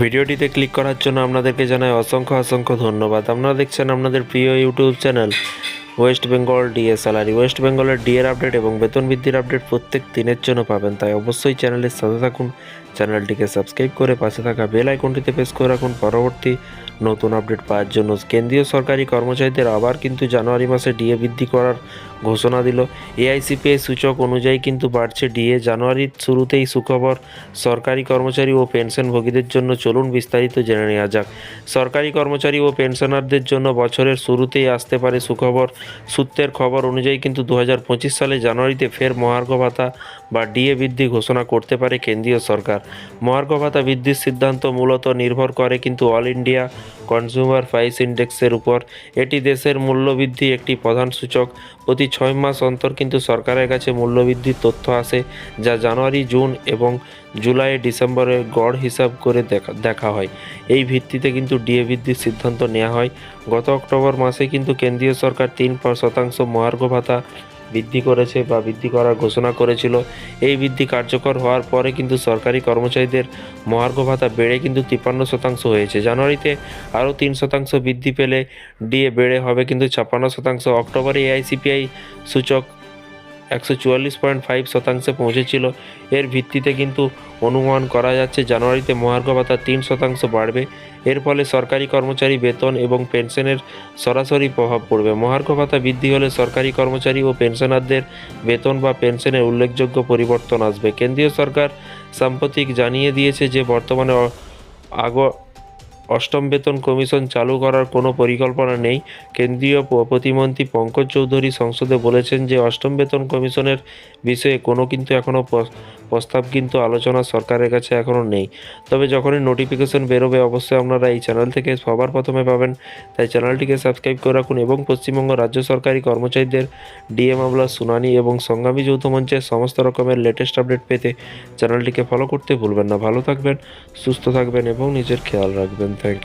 ভিডিওটিতে ক্লিক করার জন্য আপনাদেরকে জানাই অসংখ্য ধন্যবাদ। আপনারা দেখছেন আপনাদের প্রিয় YouTube channel West Bengal DA salary. West বেঙ্গলের ডিএর আপডেট এবং বেতন বৃদ্ধির আপডেট প্রত্যেক দিনের জন্য পাবেন, তাই অবশ্যই চ্যানেলের সাথে থাকুন। চ্যানেলটিকে সাবস্ক্রাইব করে পাশে থাকা বেল আইকনটিতে প্রেস করে রাখুন পরবর্তী নতুন আপডেট পাওয়ার জন্য। কেন্দ্রীয় সরকারি কর্মচারীদের আবার কিন্তু জানুয়ারি মাসে ডিএ বৃদ্ধি করার ঘোষণা দিল। এআইসিপিআই সূচক অনুযায়ী কিন্তু বাড়ছে ডিএ। জানুয়ারির শুরুতেই সুখবর সরকারি কর্মচারী ও পেনশনভোগীদের জন্য। চলুন বিস্তারিত জেনে নেওয়া যাক। সরকারি কর্মচারী ও পেনশনারদের জন্য বছরের শুরুতেই আসতে পারে সুখবর। সূত্রের খবর অনুযায়ী কিন্তু 2025 সালে জানুয়ারিতে ফের মহার্ঘ ভাতা বা ডিএ বৃদ্ধি ঘোষণা করতে পারে কেন্দ্রীয় সরকার। মহার্ঘ ভাতা বৃদ্ধির সিদ্ধান্ত মূলত নির্ভর করে কিন্তু অল ইন্ডিয়া কনজিউমার প্রাইস ইন্ডেক্সের উপর। এটি দেশের মূল্যবৃদ্ধি একটি প্রধান সূচক। প্রতি 6 মাস অন্তর কিন্তু সরকারের কাছে মূল্যবৃদ্ধির তথ্য আসে, যা জানুয়ারি, জুন এবং জুলাই, ডিসেম্বরের গড় হিসাব করে দেখা হয়। এই ভিত্তিতে কিন্তু ডিএ বৃদ্ধির সিদ্ধান্ত নেওয়া হয়। গত অক্টোবর মাসে কিন্তু কেন্দ্রীয় সরকার 3% মহার্ঘ ভাতা বৃদ্ধি করেছে বা বৃদ্ধি করার ঘোষণা করেছিল। এই বৃদ্ধি কার্যকর হওয়ার পরে কিন্তু সরকারি কর্মচারীদের মহার্ঘ ভাতা বেড়ে কিন্তু 53% হয়েছে। জানুয়ারিতে আরও 3% বৃদ্ধি পেলে ডিএ বেড়ে হবে কিন্তু 56%। অক্টোবরে এআইসিপিআই সূচক 144.5% পৌঁছেছিল। এর ভিত্তিতে কিন্তু অনুমান করা যাচ্ছে জানুয়ারিতে মহার্ঘ ভাতা 3% বাড়বে। এর ফলে সরকারি কর্মচারী বেতন এবং পেনশনের সরাসরি প্রভাব পড়বে। মহার্ঘ ভাতা বৃদ্ধি হলে সরকারি কর্মচারী ও পেনশনারদের বেতন বা পেনশনের উল্লেখযোগ্য পরিবর্তন আসবে। কেন্দ্রীয় সরকার সাম্প্রতিক জানিয়ে দিয়েছে যে বর্তমানে অষ্টম বেতন কমিশন চালু করার কোনো পরিকল্পনা নেই। কেন্দ্রীয় প্রতিমন্ত্রী পঙ্কজ চৌধুরী সংসদে বলেছেন যে অষ্টম বেতন কমিশনের বিষয়ে এখনও প্রস্তাব কিন্তু আলোচনা সরকারের কাছে এখনও নেই। তবে যখনই নোটিফিকেশন বেরোবে অবশ্যই আপনারা এই চ্যানেল থেকে সবার প্রথমে পাবেন, তাই চ্যানেলটিকে সাবস্ক্রাইব করে রাখুন এবং পশ্চিমবঙ্গ রাজ্য সরকারি কর্মচারীদের ডিএ মামলার শুনানি এবং সংগ্রামী যৌথ মঞ্চের সমস্ত রকমের লেটেস্ট আপডেট পেতে চ্যানেলটিকে ফলো করতে ভুলবেন না। ভালো থাকবেন, সুস্থ থাকবেন এবং নিজের খেয়াল রাখবেন। Thank you.